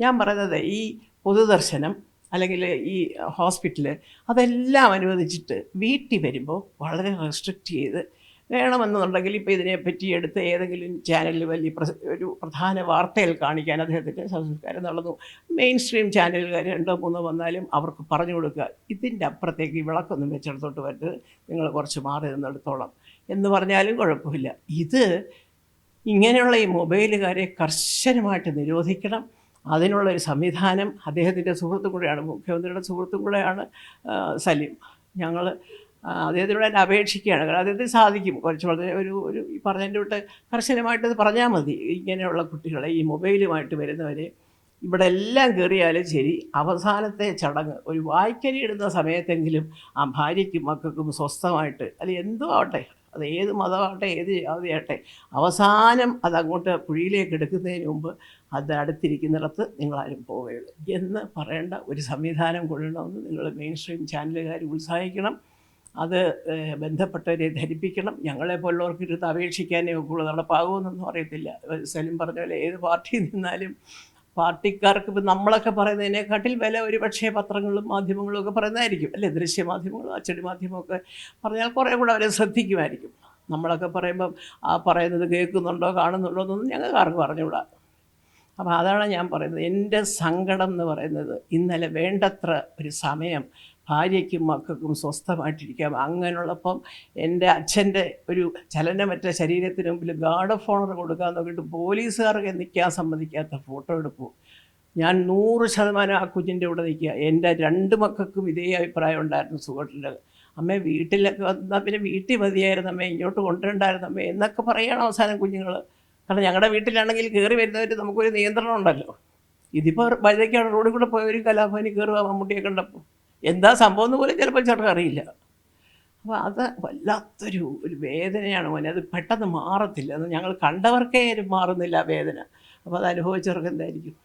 ഞാൻ പറയുന്നത് ഈ പൊതുദർശനം അല്ലെങ്കിൽ ഈ ഹോസ്പിറ്റൽ അതെല്ലാം അനുവദിച്ചിട്ട് വീട്ടിൽ വരുമ്പോൾ വളരെ റെസ്ട്രിക്റ്റ് ചെയ്ത് വേണമെന്നുണ്ടെങ്കിൽ ഇപ്പോൾ ഇതിനെപ്പറ്റി എടുത്ത് ഏതെങ്കിലും ചാനലിൽ വലിയ ഒരു പ്രധാന വാർത്തയിൽ കാണിക്കാൻ അദ്ദേഹത്തിൻ്റെ സംസ്കാരം നടന്നു. മെയിൻ സ്ട്രീം ചാനലുകാർ 2-3 വന്നാലും അവർക്ക് പറഞ്ഞു കൊടുക്കുക, ഇതിൻ്റെ അപ്പുറത്തേക്ക് ഈ വിളക്കൊന്നും വെച്ചെടുത്തോട്ട് വരരുത്, നിങ്ങൾ കുറച്ച് മാറി നിന്നെടുത്തോളം എന്ന് പറഞ്ഞാലും കുഴപ്പമില്ല. ഇത് ഇങ്ങനെയുള്ള ഈ മൊബൈലുകാരെ കർശനമായിട്ട് നിരോധിക്കണം. അതിനുള്ളൊരു സംവിധാനം അദ്ദേഹത്തിൻ്റെ സുഹൃത്തും കൂടെയാണ്, മുഖ്യമന്ത്രിയുടെ സുഹൃത്തും കൂടെയാണ് സലീം. ഞങ്ങൾ അദ്ദേഹത്തിനോട് തന്നെ അപേക്ഷിക്കുകയാണ്. കാരണം അദ്ദേഹത്തിന് സാധിക്കും കുറച്ച് വളരെ ഒരു ഈ പറഞ്ഞതിൻ്റെ വിട്ട് കർശനമായിട്ട് ഇത് പറഞ്ഞാൽ മതി. ഇങ്ങനെയുള്ള കുട്ടികളെ ഈ മൊബൈലുമായിട്ട് വരുന്നവരെ ഇവിടെ എല്ലാം കയറിയാലും ശരി, അവസാനത്തെ ചടങ്ങ് ഒരു വായ്ക്കരി ഇടുന്ന സമയത്തെങ്കിലും ആ ഭാര്യയ്ക്കും മക്കൾക്കും സ്വസ്ഥമായിട്ട്, അല്ലെങ്കിൽ എന്തോ ആവട്ടെ, അത് ഏത് മതമാകട്ടെ ഏത് ജാതിയാകട്ടെ, അവസാനം അതങ്ങോട്ട് കുഴിയിലേക്ക് എടുക്കുന്നതിന് മുമ്പ് അത് അടുത്തിരിക്കുന്നിടത്ത് നിങ്ങളാരും പോകരുത് എന്ന് പറയേണ്ട ഒരു സംവിധാനം കൊള്ളണമെന്ന് നിങ്ങൾ മെയിൻ സ്ട്രീം ചാനലുകാർ ഉത്സാഹിക്കണം. അത് ബന്ധപ്പെട്ടവരെ ധരിപ്പിക്കണം. ഞങ്ങളെപ്പോലുള്ളവർക്ക് ഇരുന്ന് അപേക്ഷിക്കാനേ ഒക്കുള്ളൂ. നടപ്പാകുമെന്നൊന്നും അറിയത്തില്ല. സലീം പറഞ്ഞ പോലെ ഏത് പാർട്ടിയിൽ നിന്നാലും പാർട്ടിക്കാർക്ക് ഇപ്പം നമ്മളൊക്കെ പറയുന്നതിനെക്കാട്ടിൽ വില ഒരു പക്ഷേ പത്രങ്ങളും മാധ്യമങ്ങളും ഒക്കെ പറയുന്നതായിരിക്കും, അല്ലേ? ദൃശ്യമാധ്യമങ്ങളും അച്ചടി മാധ്യമമൊക്കെ പറഞ്ഞാൽ കുറേ കൂടെ അവരെ ശ്രദ്ധിക്കുമായിരിക്കും. നമ്മളൊക്കെ പറയുമ്പം ആ പറയുന്നത് കേൾക്കുന്നുണ്ടോ കാണുന്നുണ്ടോ എന്നൊന്നും ഞങ്ങൾക്ക് ആർക്കും പറഞ്ഞുകൂടാ. അപ്പോൾ അതാണ് ഞാൻ പറയുന്നത്. എൻ്റെ സങ്കടം എന്ന് പറയുന്നത്, ഇന്നലെ വേണ്ടത്ര ഒരു സമയം ഭാര്യയ്ക്കും മക്കൾക്കും സ്വസ്ഥമായിട്ടിരിക്കാം. അങ്ങനെയുള്ളപ്പം എൻ്റെ അച്ഛൻ്റെ ഒരു ചലനമറ്റ ശരീരത്തിന് മുമ്പിൽ ഗാർഡ് ഓഫ് ഓണർ കൊടുക്കാൻ നോക്കിയിട്ട് പോലീസുകാർക്ക് നിൽക്കാൻ സമ്മതിക്കാത്ത ഫോട്ടോ എടുപ്പു. ഞാൻ 100% ആ കുഞ്ഞിൻ്റെ കൂടെ നിൽക്കുക. എൻ്റെ 2 മക്കൾക്കും ഇതേ അഭിപ്രായം ഉണ്ടായിരുന്നു. സുഖത്തിൻ്റെ അമ്മേ വീട്ടിലൊക്കെ വന്നാൽ പിന്നെ വീട്ടിൽ മതിയായിരുന്നു അമ്മേ, ഇങ്ങോട്ട് കൊണ്ടുവരണ്ടായിരുന്നു അമ്മേ എന്നൊക്കെ പറയുകയാണ് അവസാനം കുഞ്ഞുങ്ങൾ. കാരണം ഞങ്ങളുടെ വീട്ടിലാണെങ്കിൽ കയറി വരുന്നവർ നമുക്കൊരു നിയന്ത്രണം ഉണ്ടല്ലോ. ഇതിപ്പോൾ വഴുതയ്ക്കാണ് റോഡിൽ കൂടെ പോയ ഒരു കലാഭവനിൽ കയറുക മമ്മൂട്ടിയെ കണ്ടപ്പോൾ. എന്താ സംഭവം എന്ന് പോലും ചിലപ്പോൾ ചേട്ടൻ അറിയില്ല. അപ്പോൾ അത് വല്ലാത്തൊരു വേദനയാണ് മോനെ. അത് പെട്ടെന്ന് മാറത്തില്ല. അത് ഞങ്ങൾ കണ്ടവർക്കേ മാറുന്നില്ല വേദന. അപ്പോൾ അത് അനുഭവിച്ചവർക്ക് എന്തായിരിക്കും.